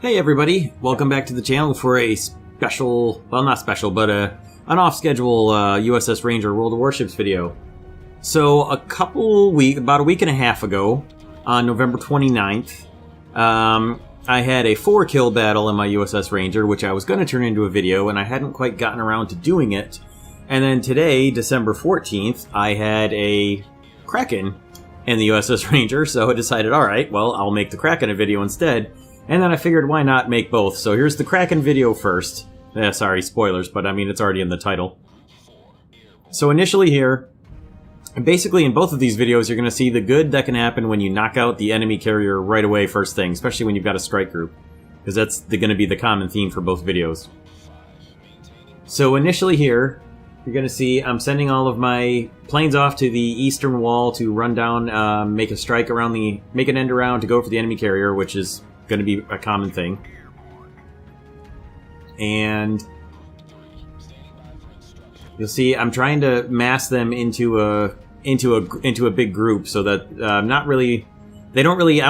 Hey everybody, welcome back to the channel for a special, well not special, but an off-schedule U.S.S. Ranger World of Warships video. So about a week and a half ago, on November 29th, I had a 4-kill battle in my U.S.S. Ranger, which I was going to turn into a video, and I hadn't quite gotten around to doing it. And then today, December 14th, I had a Kraken in the U.S.S. Ranger, so I decided, alright, well, I'll make the Kraken a video instead. And then I figured, why not make both? So here's the Kraken video first. Sorry, spoilers, but I mean, it's already in the title. So initially here, and basically in both of these videos, you're going to see the good that can happen when you knock out the enemy carrier right away first thing, especially when you've got a strike group. Because that's going to be the common theme for both videos. So initially here, you're going to see I'm sending all of my planes off to the eastern wall to run down, make a strike around make an end around to go for the enemy carrier, which is going to be a common thing. And you'll see I'm trying to mass them into a big group so that I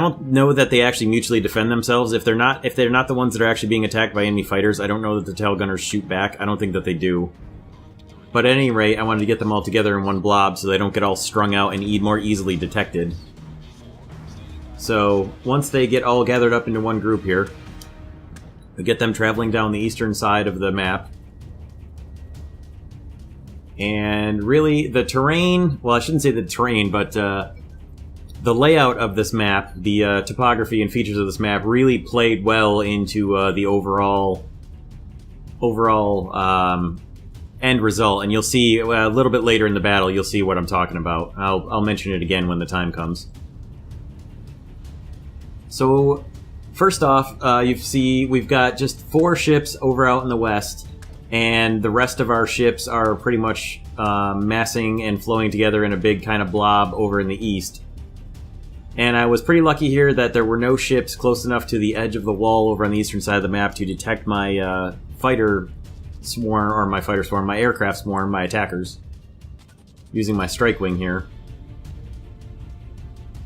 don't know that they actually mutually defend themselves. If they're not the ones that are actually being attacked by enemy fighters, I don't know that the tail gunners shoot back. I don't think that they do. But at any rate, I wanted to get them all together in one blob so they don't get all strung out and more easily detected. So, once they get all gathered up into one group here, we get them traveling down the eastern side of the map. And really, the terrain, well, I shouldn't say the terrain, but the layout of this map, the topography and features of this map really played well into the overall end result. And you'll see, a little bit later in the battle, you'll see what I'm talking about. I'll mention it again when the time comes. So, first off, you see we've got just 4 ships over out in the west, and the rest of our ships are pretty much massing and flowing together in a big kind of blob over in the east. And I was pretty lucky here that there were no ships close enough to the edge of the wall over on the eastern side of the map to detect my fighter swarm, or my aircraft swarm, my attackers, using my strike wing here.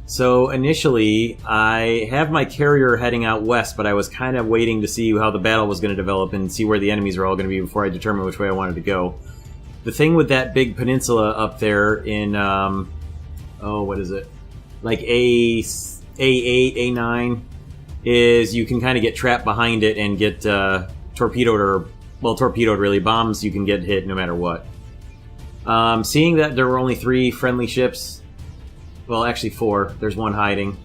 So initially, I have my carrier heading out west, but I was kind of waiting to see how the battle was going to develop and see where the enemies are all going to be before I determine which way I wanted to go. The thing with that big peninsula up there in, what is it? Like A8, A9, is you can kind of get trapped behind it and get torpedoed really. Bombs, you can get hit no matter what. Seeing that there were only 3 friendly ships, well, actually 4. There's one hiding.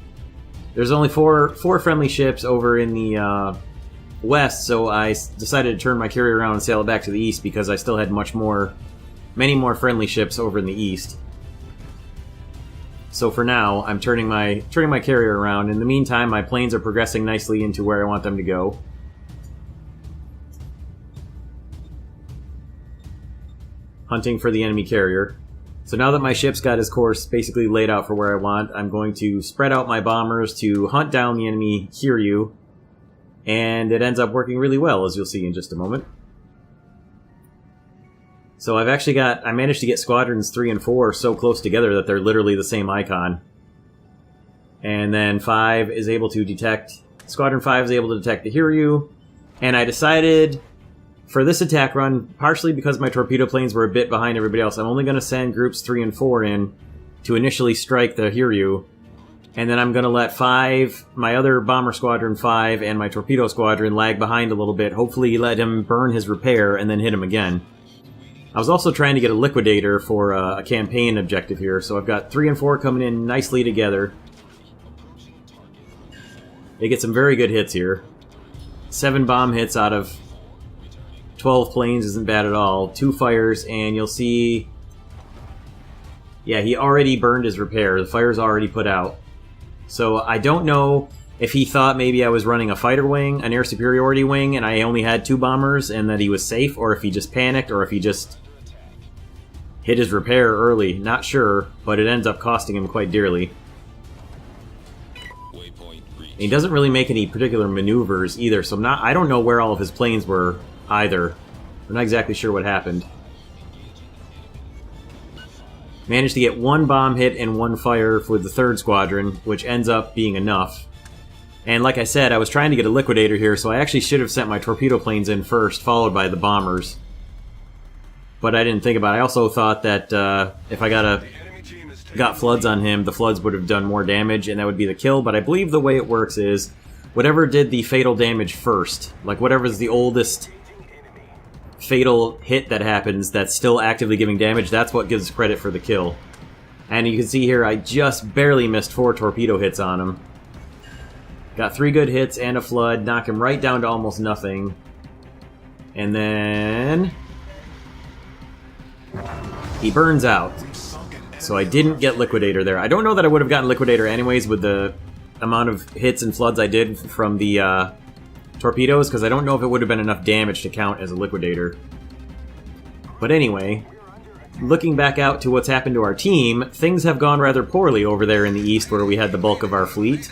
There's only four friendly ships over in the west, so I decided to turn my carrier around and sail it back to the east because I still had many more friendly ships over in the east. So for now, I'm turning my carrier around. In the meantime, my planes are progressing nicely into where I want them to go. Hunting for the enemy carrier. So now that my ship's got his course basically laid out for where I want, I'm going to spread out my bombers to hunt down the enemy Hiryu, and it ends up working really well, as you'll see in just a moment. So I managed to get squadrons 3 and 4 so close together that they're literally the same icon. And then Squadron 5 is able to detect the Hiryu, and I decided, for this attack run, partially because my torpedo planes were a bit behind everybody else, I'm only going to send groups 3 and 4 in to initially strike the Hiryu, and then I'm going to let my other bomber squadron 5 and my torpedo squadron lag behind a little bit, hopefully let him burn his repair and then hit him again. I was also trying to get a liquidator for a campaign objective here, so I've got 3 and 4 coming in nicely together. They get some very good hits here. 7 bomb hits out of 12 planes isn't bad at all. 2 fires, and you'll see, yeah, he already burned his repair. The fire's already put out. So I don't know if he thought maybe I was running a fighter wing, an air superiority wing, and I only had 2 bombers and that he was safe, or if he just panicked, or if he just hit his repair early. Not sure, but it ends up costing him quite dearly. And he doesn't really make any particular maneuvers either, so I don't know where all of his planes were either. I'm not exactly sure what happened. Managed to get 1 bomb hit and 1 fire for the 3rd squadron, which ends up being enough. And like I said, I was trying to get a liquidator here, so I actually should have sent my torpedo planes in first, followed by the bombers. But I didn't think about it. I also thought that if I got floods on him, the floods would have done more damage, and that would be the kill. But I believe the way it works is, whatever did the fatal damage first, like whatever's the oldest fatal hit that happens that's still actively giving damage, that's what gives credit for the kill. And you can see here, I just barely missed 4 torpedo hits on him. Got 3 good hits and a flood, knock him right down to almost nothing. And then he burns out. So I didn't get liquidator there. I don't know that I would have gotten liquidator anyways with the amount of hits and floods I did from the torpedoes, because I don't know if it would have been enough damage to count as a liquidator. But anyway, looking back out to what's happened to our team, things have gone rather poorly over there in the east where we had the bulk of our fleet.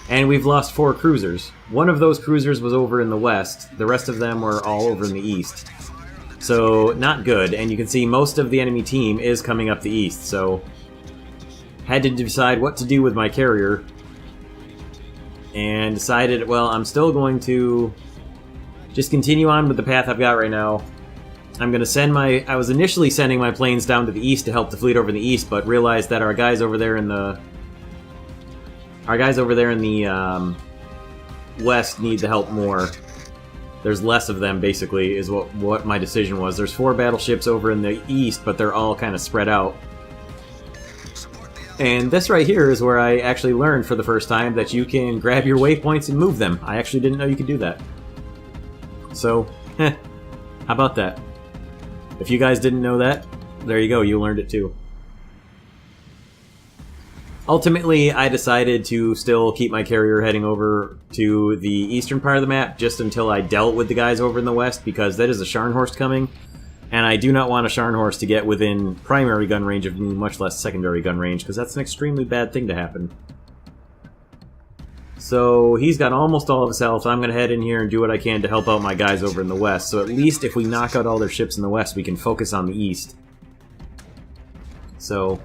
And we've lost 4 cruisers. One of those cruisers was over in the west. The rest of them were all over in the east. So, not good. And you can see most of the enemy team is coming up the east. So, had to decide what to do with my carrier. And decided, well, I'm still going to just continue on with the path I've got right now. I'm going to send I was initially sending my planes down to the east to help the fleet over in the east, but realized that our guys over there in the west need the help more. There's less of them, basically, is what my decision was. There's 4 battleships over in the east, but they're all kind of spread out. And this right here is where I actually learned for the first time that you can grab your waypoints and move them. I actually didn't know you could do that. So, how about that? If you guys didn't know that, there you go, you learned it too. Ultimately, I decided to still keep my carrier heading over to the eastern part of the map just until I dealt with the guys over in the west, because that is a Scharnhorst coming, and I do not want a Scharnhorst to get within primary gun range of me, much less secondary gun range, because that's an extremely bad thing to happen. So he's got almost all of his health. I'm going to head in here and do what I can to help out my guys over in the west, so at least if we knock out all their ships in the west, we can focus on the east. So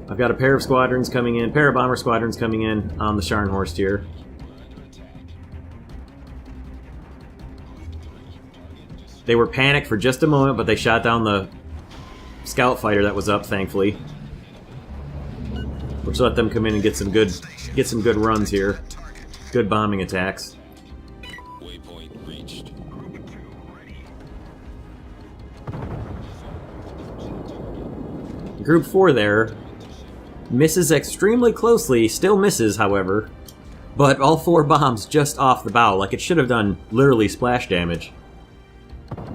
I've got a pair of squadrons coming in, pair of bomber squadrons coming in on the Scharnhorst here. They were panicked for just a moment, but they shot down the scout fighter that was up, thankfully, which let them come in and get some good runs here, good bombing attacks. Waypoint reached. Group 4 there misses extremely closely, still misses, however, but all 4 bombs just off the bow, like it should have done literally splash damage.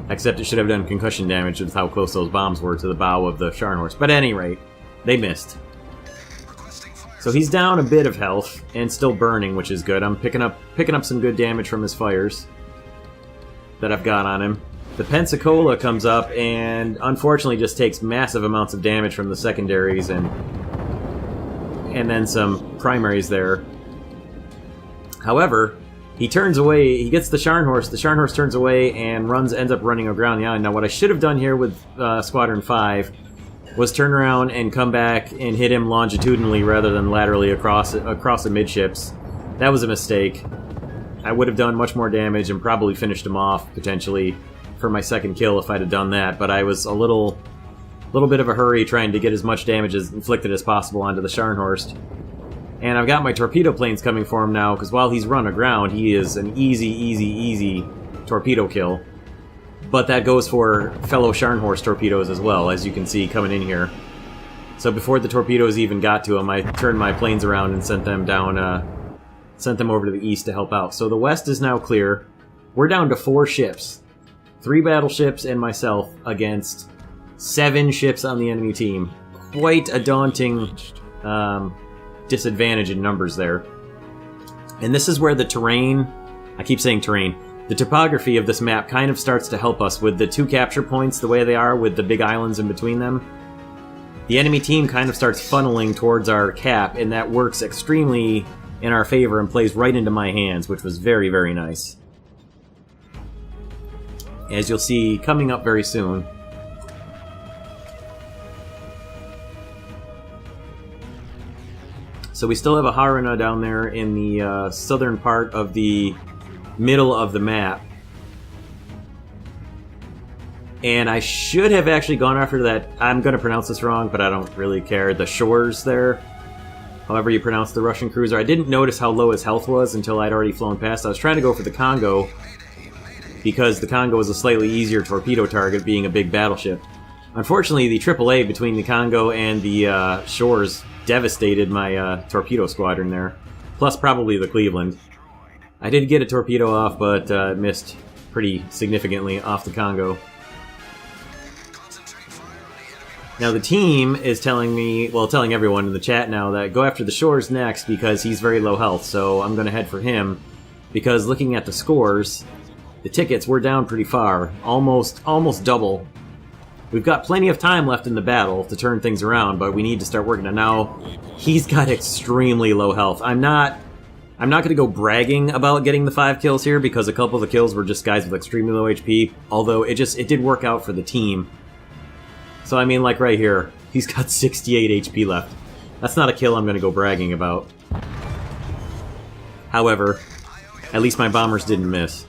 Except it should have done concussion damage with how close those bombs were to the bow of the Scharnhorst. But at any rate, they missed. So he's down a bit of health and still burning, which is good. I'm picking up some good damage from his fires that I've got on him. The Pensacola comes up and unfortunately just takes massive amounts of damage from the secondaries and then some primaries there. However, he turns away, he gets the Scharnhorst turns away and ends up running aground the island. Now what I should have done here with Squadron 5 was turn around and come back and hit him longitudinally rather than laterally across the midships. That was a mistake. I would have done much more damage and probably finished him off, potentially, for my second kill if I'd have done that, but I was a little bit of a hurry trying to get as much damage as inflicted as possible onto the Scharnhorst. And I've got my torpedo planes coming for him now, because while he's run aground, he is an easy torpedo kill. But that goes for fellow Scharnhorst torpedoes as well, as you can see coming in here. So before the torpedoes even got to him, I turned my planes around and sent them down, sent them over to the east to help out. So the west is now clear. We're down to 4 ships. 3 battleships and myself against 7 ships on the enemy team. Quite a daunting disadvantage in numbers there. And this is where the terrain, I keep saying terrain, the topography of this map kind of starts to help us with the 2 capture points the way they are with the big islands in between them. The enemy team kind of starts funneling towards our cap, and that works extremely in our favor and plays right into my hands, which was very, very nice. As you'll see coming up very soon. So we still have a Haruna down there in the southern part of the middle of the map. And I should have actually gone after that. I'm going to pronounce this wrong, but I don't really care. The shores there. However you pronounce the Russian cruiser. I didn't notice how low his health was until I'd already flown past. I was trying to go for the Congo because the Congo is a slightly easier torpedo target, being a big battleship. Unfortunately, the AAA between the Congo and the shores devastated my torpedo squadron there. Plus probably the Cleveland. I did get a torpedo off, but missed pretty significantly off the Congo. Now the team is telling me, well, telling everyone in the chat now that go after the shores next because he's very low health, so I'm going to head for him. Because looking at the scores, the tickets were down pretty far, almost double. We've got plenty of time left in the battle to turn things around, but we need to start working on it. Now, he's got extremely low health. I'm not going to go bragging about getting the 5 kills here because a couple of the kills were just guys with extremely low HP, although it did work out for the team. So I mean, like right here, he's got 68 HP left. That's not a kill I'm going to go bragging about. However, at least my bombers didn't miss.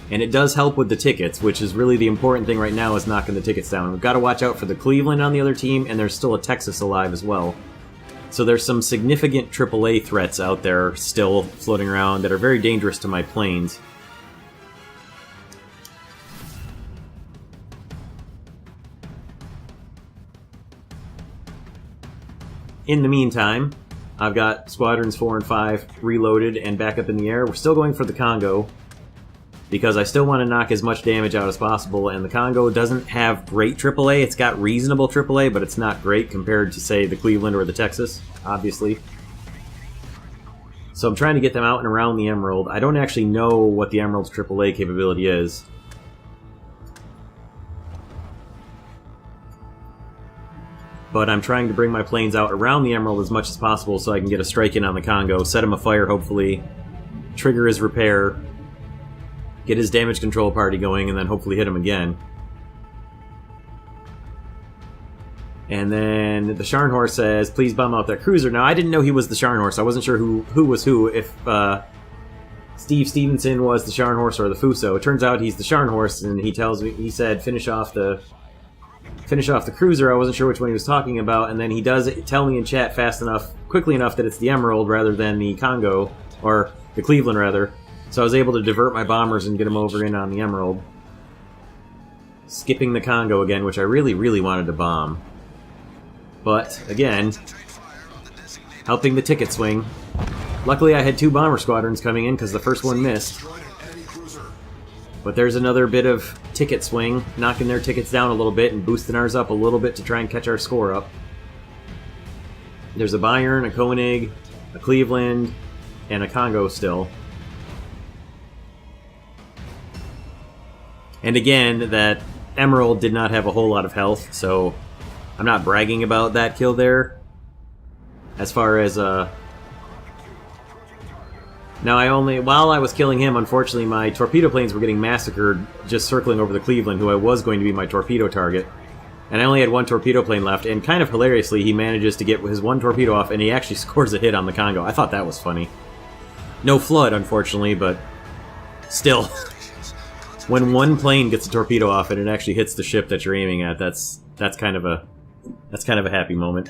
And it does help with the tickets, which is really the important thing right now, is knocking the tickets down. We've got to watch out for the Cleveland on the other team, and there's still a Texas alive as well. So there's some significant AAA threats out there still floating around that are very dangerous to my planes. In the meantime, I've got Squadrons 4 and 5 reloaded and back up in the air. We're still going for the Congo, because I still want to knock as much damage out as possible, and the Congo doesn't have great AAA. It's got reasonable AAA, but it's not great compared to, say, the Cleveland or the Texas, obviously. So I'm trying to get them out and around the Emerald. I don't actually know what the Emerald's AAA capability is. But I'm trying to bring my planes out around the Emerald as much as possible so I can get a strike in on the Congo, set him afire, hopefully, trigger his repair, get his damage control party going, and then hopefully hit him again. And then the Scharnhorst says, please bomb out that cruiser. Now, I didn't know he was the Scharnhorst. I wasn't sure who was who, if Steve Stevenson was the Scharnhorst or the Fuso. It turns out he's the Scharnhorst, and he said, finish off the cruiser. I wasn't sure which one he was talking about, and then he does tell me in chat quickly enough that it's the Emerald rather than the Congo, or the Cleveland rather. So I was able to divert my bombers and get them over in on the Emerald. Skipping the Congo again, which I really, really wanted to bomb. But, again, helping the ticket swing. Luckily I had 2 bomber squadrons coming in because the first one missed. But there's another bit of ticket swing, knocking their tickets down a little bit and boosting ours up a little bit to try and catch our score up. There's a Bayern, a Koenig, a Cleveland, and a Congo still. And again, that Emerald did not have a whole lot of health, so I'm not bragging about that kill there. As far as, Now, while I was killing him, unfortunately, my torpedo planes were getting massacred just circling over the Cleveland, who I was going to be my torpedo target. And I only had 1 torpedo plane left, and kind of hilariously, he manages to get his 1 torpedo off, and he actually scores a hit on the Congo. I thought that was funny. No flood, unfortunately, but still. When 1 plane gets a torpedo off and it actually hits the ship that you're aiming at, that's kind of a happy moment.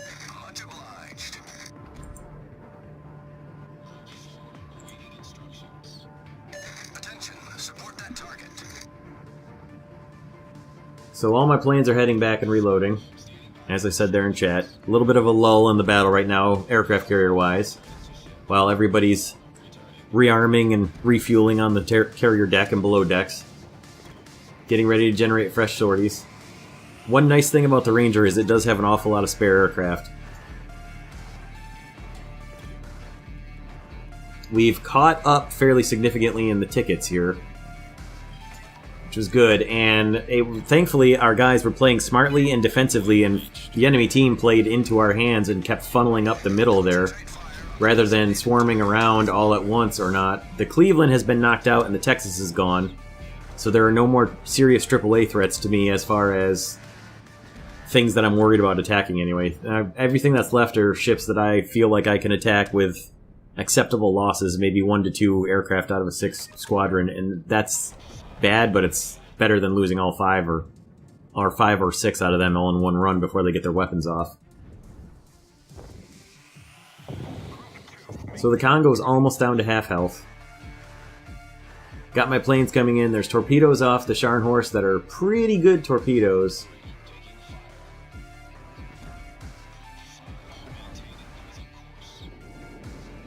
So all my planes are heading back and reloading, as I said there in chat. A little bit of a lull in the battle right now, aircraft carrier-wise, while everybody's rearming and refueling on the carrier deck and below decks, getting ready to generate fresh sorties. One nice thing about the Ranger is it does have an awful lot of spare aircraft. We've caught up fairly significantly in the tickets here, which was good, and thankfully our guys were playing smartly and defensively, and the enemy team played into our hands and kept funneling up the middle there, rather than swarming around all at once or not. The Cleveland has been knocked out and the Texas is gone, so there are no more serious AAA threats to me as far as things that I'm worried about attacking anyway. Everything that's left are ships that I feel like I can attack with acceptable losses, maybe 1 to 2 aircraft out of a 6 squadron, and that's bad, but it's better than losing all 5 or 5 or 6 out of them all in one run before they get their weapons off. So the Congo's almost down to half health. Got my planes coming in. There's torpedoes off the Scharnhorst that are pretty good torpedoes.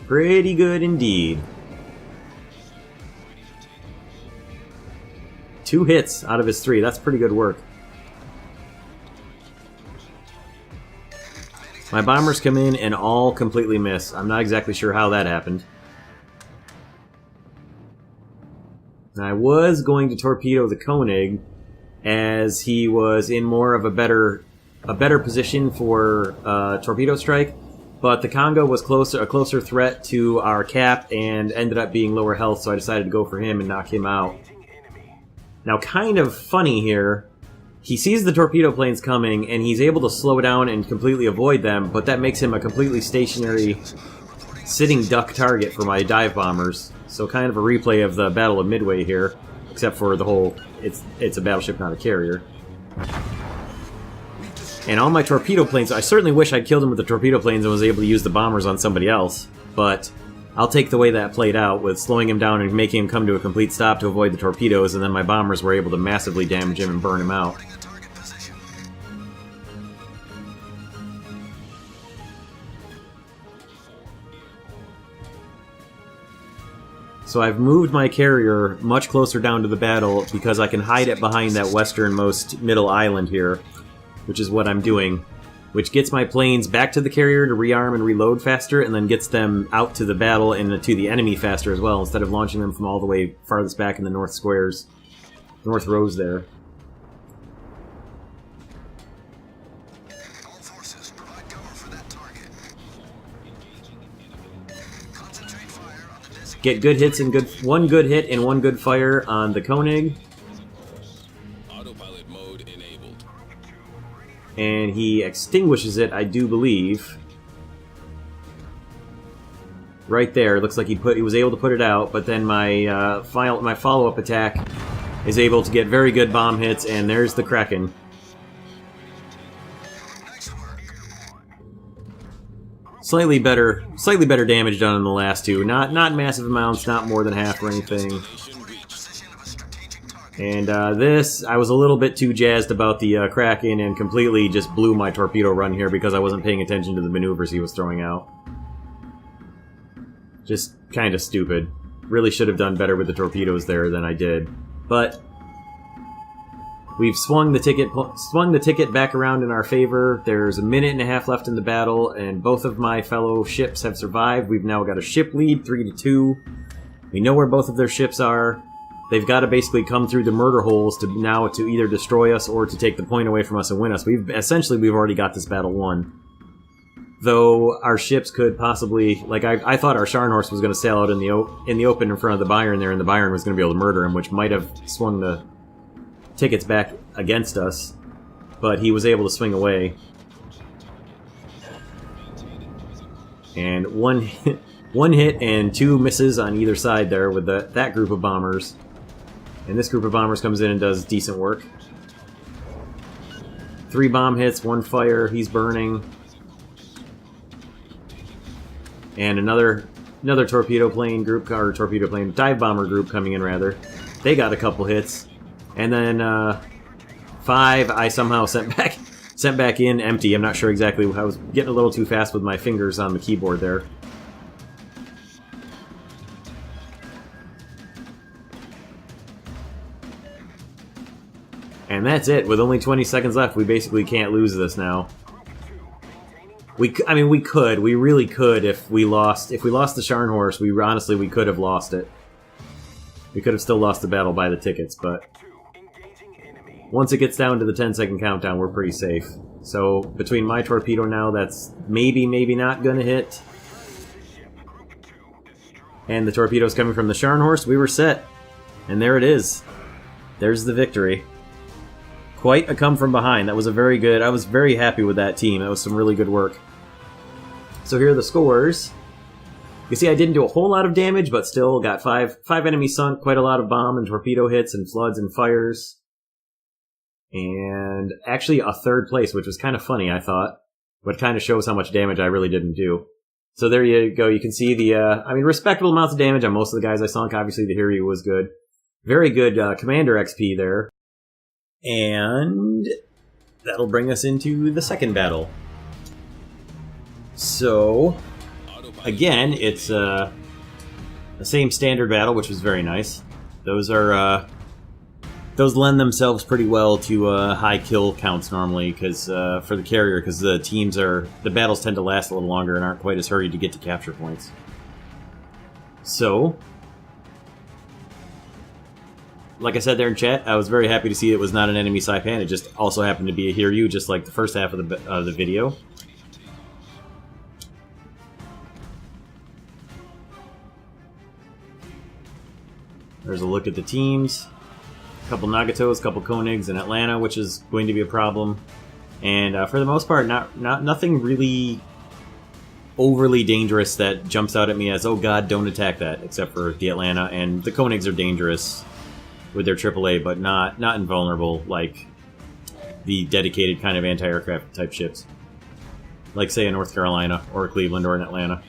Pretty good indeed. 2 hits out of his 3. That's pretty good work. My bombers come in and all completely miss. I'm not exactly sure how that happened. I was going to torpedo the Koenig as he was in more of a better position for torpedo strike, but the Congo was a closer threat to our cap and ended up being lower health, so I decided to go for him and knock him out. Now, kind of funny here, he sees the torpedo planes coming and he's able to slow down and completely avoid them, but that makes him a completely stationary sitting duck target for my dive bombers. So kind of a replay of the Battle of Midway here, except for the whole, it's a battleship, not a carrier. And all my torpedo planes, I certainly wish I'd killed him with the torpedo planes and was able to use the bombers on somebody else, but I'll take the way that played out, with slowing him down and making him come to a complete stop to avoid the torpedoes, and then my bombers were able to massively damage him and burn him out. So I've moved my carrier much closer down to the battle because I can hide it behind that westernmost middle island here, which is what I'm doing, which gets my planes back to the carrier to rearm and reload faster, and then gets them out to the battle and to the enemy faster as well, instead of launching them from all the way farthest back in the north squares, north rows there. Get good hits and one good hit and one good fire on the Koenig. Autopilot mode enabled. And he extinguishes it, I do believe. Right there, looks like he was able to put it out, but then my follow-up attack is able to get very good bomb hits, and there's the Kraken. Slightly better damage done in the last 2. Not massive amounts, not more than half or anything. And this, I was a little bit too jazzed about the Kraken and completely just blew my torpedo run here because I wasn't paying attention to the maneuvers he was throwing out. Just kind of stupid. Really should have done better with the torpedoes there than I did. But we've swung the ticket back around in our favor. There's a minute and a half left in the battle, and both of my fellow ships have survived. We've now got a ship lead, 3-2. We know where both of their ships are. They've got to basically come through the murder holes to either destroy us or to take the point away from us and win us. We've already got this battle won. Though our ships could possibly, like I thought our Scharnhorst was going to sail out in the open in front of the Byron there, and the Byron was going to be able to murder him, which might have swung the tickets back against us, but he was able to swing away. And one hit and 2 misses on either side there with that group of bombers. And this group of bombers comes in and does decent work. 3 bomb hits, 1 fire, he's burning. And another torpedo plane group, or torpedo plane, dive bomber group coming in rather. They got a couple hits. And then 5 I somehow sent back in empty. I'm not sure exactly. I was getting a little too fast with my fingers on the keyboard there. And that's it. With only 20 seconds left, we basically can't lose this now. We could. We really could if we lost. If we lost the Scharnhorst, we could have lost it. We could have still lost the battle by the tickets, but once it gets down to the 10-second countdown, we're pretty safe. So between my torpedo now, that's maybe not gonna hit, and the torpedoes coming from the Scharnhorst, we were set. And there it is. There's the victory. Quite a come from behind. That was a very good... I was very happy with that team. That was some really good work. So here are the scores. You see I didn't do a whole lot of damage, but still got five enemies sunk, quite a lot of bomb and torpedo hits and floods and fires. And actually a third place, which was kind of funny, I thought. But kind of shows how much damage I really didn't do. So there you go. You can see the, respectable amounts of damage on most of the guys I sunk. Obviously the Hiryu was good. Very good Commander XP there. And that'll bring us into the second battle. So, again, it's the same standard battle, which was very nice. Those are those lend themselves pretty well to high kill counts normally, because for the carrier, because the battles tend to last a little longer and aren't quite as hurried to get to capture points. So, like I said there in chat, I was very happy to see it was not an enemy Saipan. It just also happened to be a Hiryu, just like the first half of the video. There's a look at the teams. A couple Nagatos, a couple Koenigs, and Atlanta, which is going to be a problem. And for the most part, nothing really overly dangerous that jumps out at me as, oh god, don't attack that, except for the Atlanta. And the Koenigs are dangerous with their AAA, but not invulnerable like the dedicated kind of anti-aircraft type ships. Like, say, a North Carolina, or a Cleveland, or an Atlanta.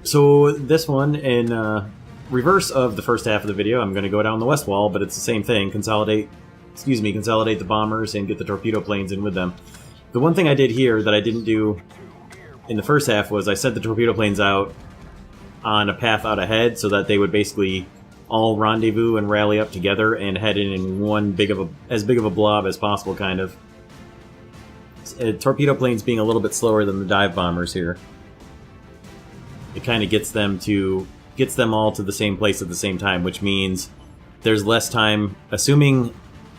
So this one, in reverse of the first half of the video, I'm going to go down the west wall, but it's the same thing. Consolidate the bombers and get the torpedo planes in with them. The one thing I did here that I didn't do in the first half was I set the torpedo planes out on a path out ahead so that they would basically all rendezvous and rally up together and head in one as big of a blob as possible, kind of. Torpedo planes being a little bit slower than the dive bombers here. It kind of gets them all to the same place at the same time, which means there's less time, assuming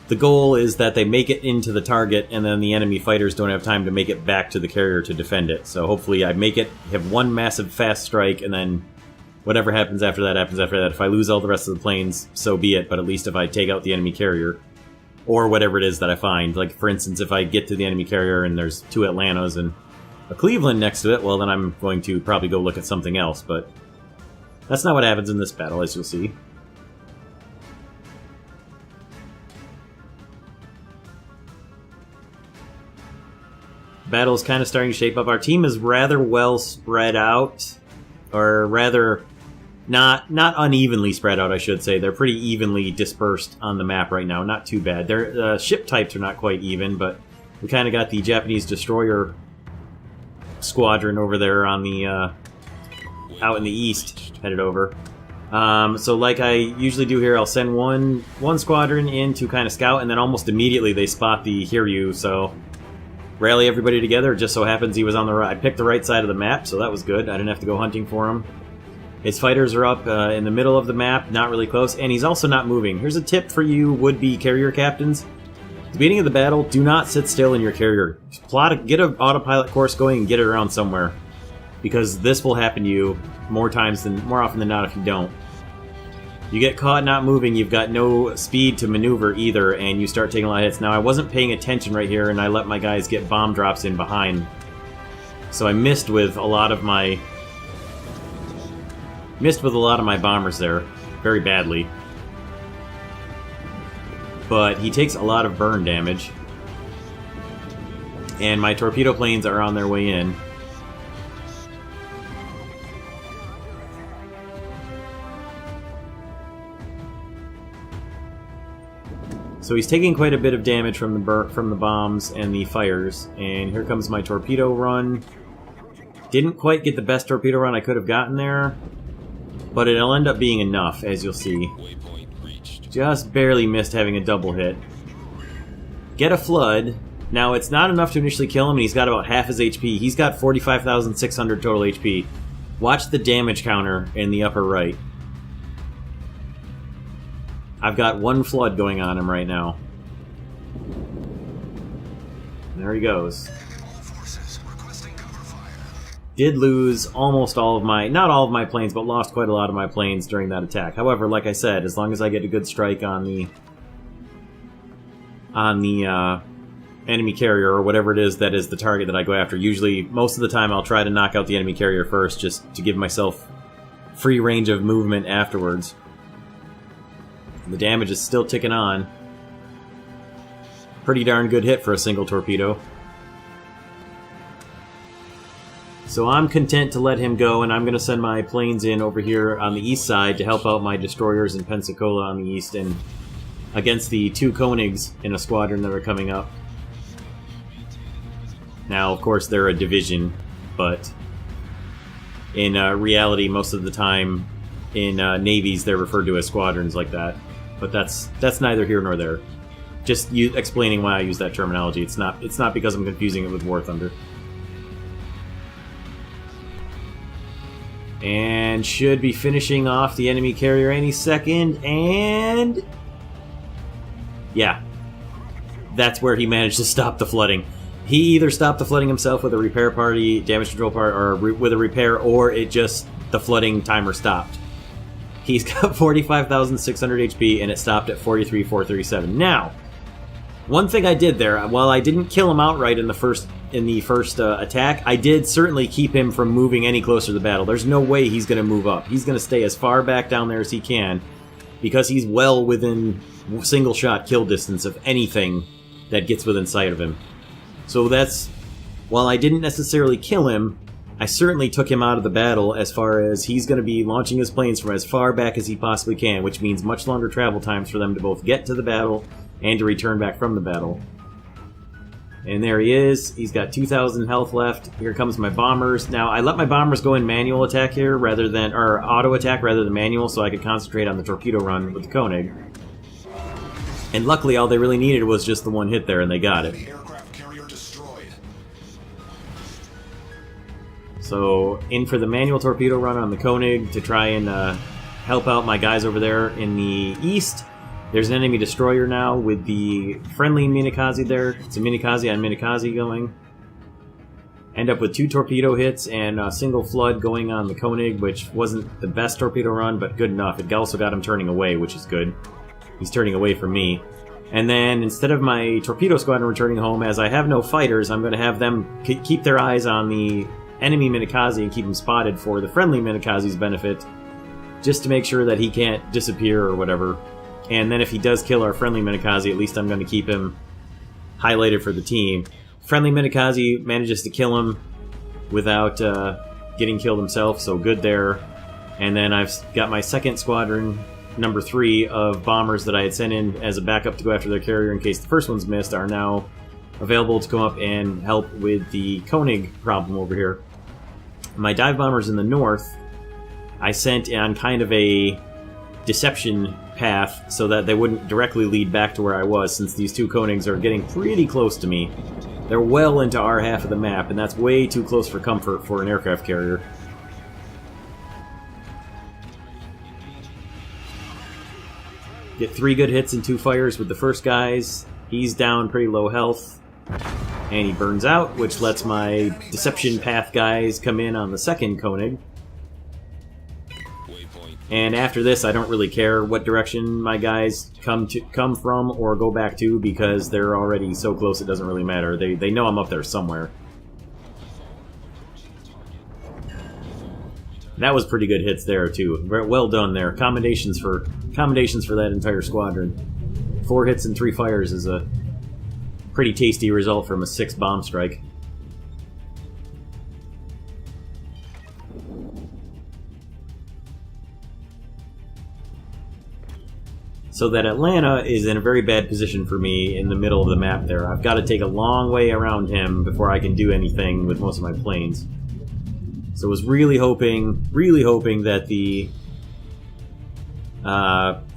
the goal is that they make it into the target and then the enemy fighters don't have time to make it back to the carrier to defend it. So hopefully I have one massive fast strike, and then whatever happens after that happens after that. If I lose all the rest of the planes, so be it, but at least if I take out the enemy carrier, or whatever it is that I find. Like, for instance, if I get to the enemy carrier and there's 2 Atlantas and a Cleveland next to it, well, then I'm going to probably go look at something else, but that's not what happens in this battle, as you'll see. Battle is kind of starting to shape up. Our team is rather well spread out, or rather not unevenly spread out, I should say. They're pretty evenly dispersed on the map right now. Not too bad. Their ship types are not quite even, but we kind of got the Japanese destroyer squadron over there on the out in the east headed over. So like I usually do here, I'll send one squadron in to kind of scout, and then almost immediately they spot the Hiryu, so rally everybody together. It just so happens he was on the right. I picked the right side of the map, so that was good. I didn't have to go hunting for him. His fighters are up in the middle of the map, not really close, and he's also not moving. Here's a tip for you would-be carrier captains. At the beginning of the battle, do not sit still in your carrier. Get an autopilot course going and get it around somewhere, because this will happen to you more often than not if you don't. You get caught not moving, you've got no speed to maneuver either, and you start taking a lot of hits. Now, I wasn't paying attention right here, and I let my guys get bomb drops in behind. So I missed with a lot of my bombers there, very badly. But he takes a lot of burn damage. And my torpedo planes are on their way in. So he's taking quite a bit of damage from the bombs and the fires. And here comes my torpedo run. Didn't quite get the best torpedo run I could have gotten there, but it'll end up being enough, as you'll see. Just barely missed having a double hit. Get a flood. Now, it's not enough to initially kill him, and he's got about half his HP. He's got 45,600 total HP. Watch the damage counter in the upper right. I've got one flood going on him right now. There he goes. Did lose almost all of my, not all of my planes, but lost quite a lot of my planes during that attack. However, like I said, as long as I get a good strike on the on the enemy carrier or whatever it is that is the target that I go after. Usually, most of the time, I'll try to knock out the enemy carrier first, just to give myself free range of movement afterwards. The damage is still ticking on. Pretty darn good hit for a single torpedo. So I'm content to let him go, and I'm going to send my planes in over here on the east side to help out my destroyers in Pensacola on the east and against the 2 Koenigs in a squadron that are coming up. Now, of course, they're a division, but in reality, most of the time in navies, they're referred to as squadrons like that. But that's neither here nor there. Just explaining why I use that terminology. It's not because I'm confusing it with War Thunder. And should be finishing off the enemy carrier any second, and yeah, that's where he managed to stop the flooding. He either stopped the flooding himself with a repair party, damage control part, or with a repair, or the flooding timer stopped. He's got 45,600 HP, and it stopped at 43,437. Now, one thing I did there, while I didn't kill him outright in the first attack, I did certainly keep him from moving any closer to the battle. There's no way he's going to move up. He's going to stay as far back down there as he can, because he's well within single shot kill distance of anything that gets within sight of him. So while I didn't necessarily kill him, I certainly took him out of the battle as far as he's going to be launching his planes from as far back as he possibly can, which means much longer travel times for them to both get to the battle and to return back from the battle. And there he is. He's got 2,000 health left. Here comes my bombers. Now, I let my bombers go in manual attack here or auto attack rather than manual, so I could concentrate on the torpedo run with the Koenig. And luckily, all they really needed was just the one hit there, and they got it. So, in for the manual torpedo run on the Koenig to try and help out my guys over there in the east. There's an enemy destroyer now with the friendly Minakaze there. It's a Minakaze on Minakaze going. End up with 2 torpedo hits and a single flood going on the Koenig, which wasn't the best torpedo run, but good enough. It also got him turning away, which is good. He's turning away from me. And then, instead of my torpedo squadron returning home, as I have no fighters, I'm going to have them keep their eyes on the enemy Minakaze and keep him spotted for the friendly Minakaze's benefit, just to make sure that he can't disappear or whatever. And then if he does kill our friendly Minakaze, at least I'm going to keep him highlighted for the team. Friendly Minakaze manages to kill him without getting killed himself, so good there. And then I've got my second squadron, number 3, of bombers that I had sent in as a backup to go after their carrier in case the first one's missed, are now available to come up and help with the Koenig problem over here. My dive bombers in the north, I sent on kind of a deception path so that they wouldn't directly lead back to where I was, since these 2 Koenigs are getting pretty close to me. They're well into our half of the map, and that's way too close for comfort for an aircraft carrier. Get 3 good hits and 2 fires with the first guys. He's down pretty low health, and he burns out, which lets my deception path guys come in on the second Koenig. And after this, I don't really care what direction my guys come from or go back to, because they're already so close it doesn't really matter. They know I'm up there somewhere. That was pretty good hits there too. Well done there. Commendations for that entire squadron. 4 hits and 3 fires is a pretty tasty result from a 6 bomb strike. So that Atlanta is in a very bad position for me in the middle of the map there. I've got to take a long way around him before I can do anything with most of my planes. So I was really hoping that the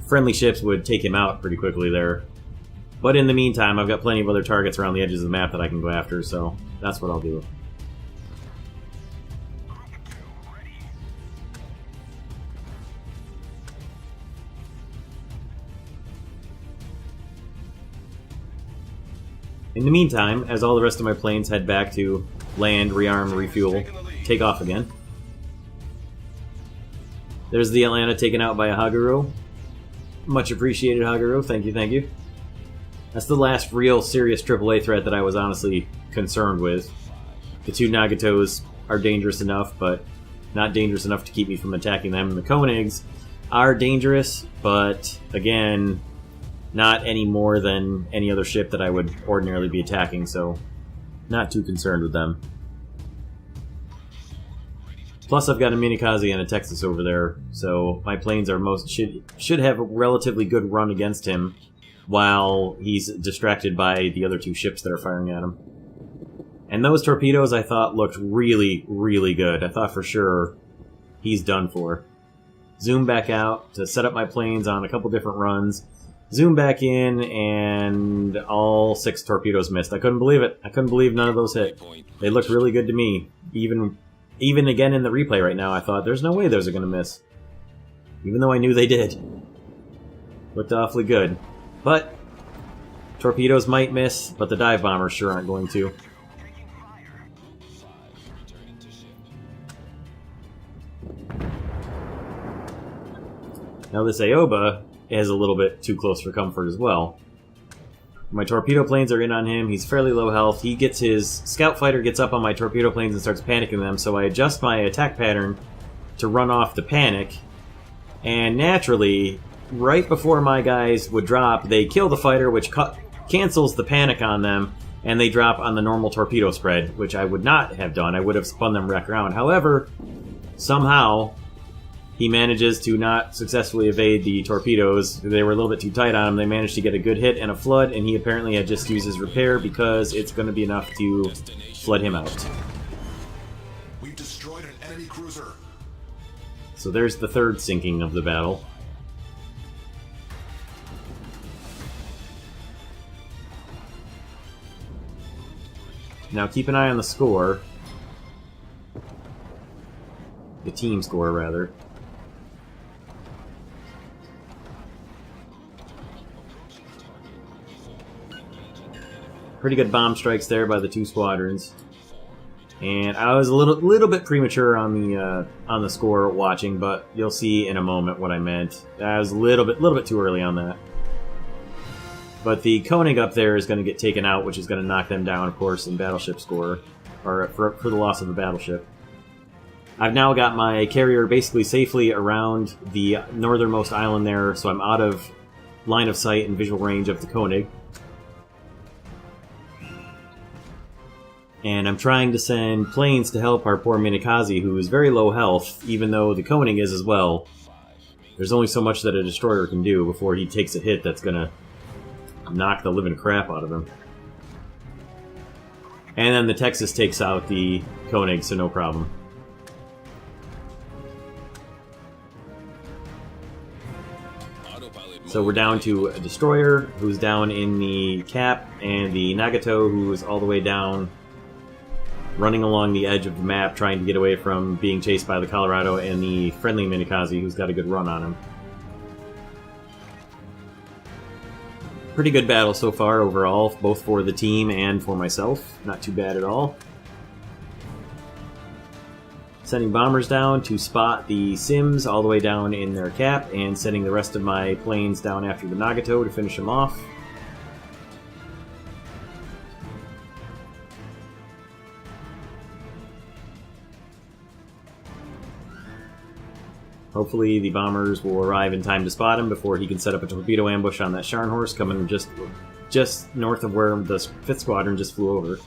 friendly ships would take him out pretty quickly there. But in the meantime, I've got plenty of other targets around the edges of the map that I can go after, so that's what I'll do. In the meantime, as all the rest of my planes head back to land, rearm, refuel, take off again. There's the Atlanta taken out by a Haguro. Much appreciated, Haguro. Thank you, thank you. That's the last real serious AAA threat that I was honestly concerned with. The two Nagatos are dangerous enough, but not dangerous enough to keep me from attacking them. And the Koenigs are dangerous, but again, not any more than any other ship that I would ordinarily be attacking, so not too concerned with them. Plus, I've got a Minikaze and a Texas over there, so my planes are should have a relatively good run against him while he's distracted by the other two ships that are firing at him. And those torpedoes, I thought, looked really, really good. I thought for sure he's done for. Zoom back out to set up my planes on a couple different runs. Zoom back in, and all 6 torpedoes missed. I couldn't believe it. I couldn't believe none of those hit. They looked really good to me. Even again in the replay right now, I thought, there's no way those are going to miss. Even though I knew they did. Looked awfully good. But torpedoes might miss, but the dive bombers sure aren't going to. Now this Aoba is a little bit too close for comfort as well. My torpedo planes are in on him. He's fairly low health. He gets his scout fighter gets up on my torpedo planes and starts panicking them, so I adjust my attack pattern to run off the panic. And naturally, right before my guys would drop, they kill the fighter, which cancels the panic on them, and they drop on the normal torpedo spread, which I would not have done. I would have spun them wreck around. However, somehow he manages to not successfully evade the torpedoes. They were a little bit too tight on him. They managed to get a good hit and a flood, and he apparently had just used his repair because it's going to be enough to flood him out. We've destroyed an enemy cruiser. So there's the third sinking of the battle. Now keep an eye on the score. The team score, rather. Pretty good bomb strikes there by the 2 squadrons. And I was a little bit premature on the score watching, but you'll see in a moment what I meant. I was a little bit too early on that. But the Koenig up there is going to get taken out, which is going to knock them down, of course, in battleship score, or for the loss of a battleship. I've now got my carrier basically safely around the northernmost island there, so I'm out of line of sight and visual range of the Koenig. And I'm trying to send planes to help our poor Minikaze, who is very low health, even though the Koenig is as well. There's only so much that a destroyer can do before he takes a hit that's going to knock the living crap out of him. And then the Texas takes out the Koenig, so no problem. So we're down to a destroyer, who's down in the cap, and the Nagato, who is all the way down, running along the edge of the map, trying to get away from being chased by the Colorado, and the friendly Minikaze, who's got a good run on him. Pretty good battle so far overall, both for the team and for myself. Not too bad at all. Sending bombers down to spot the Sims all the way down in their cap, and sending the rest of my planes down after the Nagato to finish them off. Hopefully the bombers will arrive in time to spot him before he can set up a torpedo ambush on that Scharnhorst coming just north of where the 5th Squadron just flew over.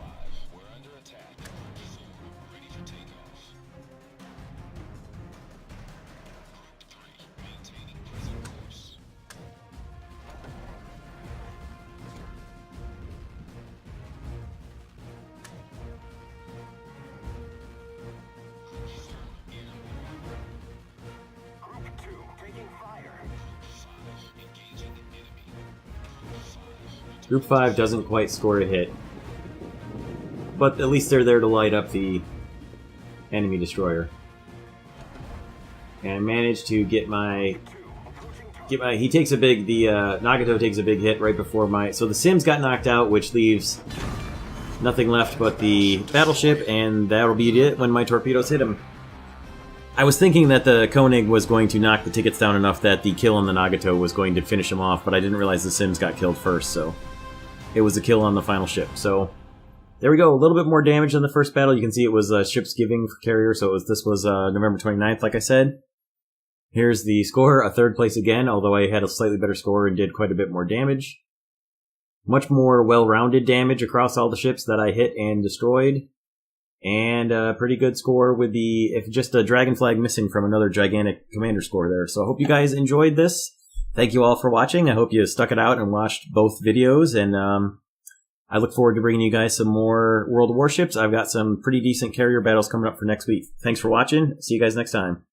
Group 5 doesn't quite score a hit, but at least they're there to light up the enemy destroyer. And I managed to get my he takes a big, Nagato takes a big hit right before so the Sims got knocked out, which leaves nothing left but the battleship, and that'll be it when my torpedoes hit him. I was thinking that the Koenig was going to knock the tickets down enough that the kill on the Nagato was going to finish him off, but I didn't realize the Sims got killed first, so it was a kill on the final ship. So there we go. A little bit more damage than the first battle. You can see it was ships giving for carrier. So this was November 29th, like I said. Here's the score, a third place again, although I had a slightly better score and did quite a bit more damage. Much more well-rounded damage across all the ships that I hit and destroyed. And a pretty good score with just a dragon flag missing from another gigantic commander score there. So I hope you guys enjoyed this. Thank you all for watching. I hope you stuck it out and watched both videos. And I look forward to bringing you guys some more World of Warships. I've got some pretty decent carrier battles coming up for next week. Thanks for watching. See you guys next time.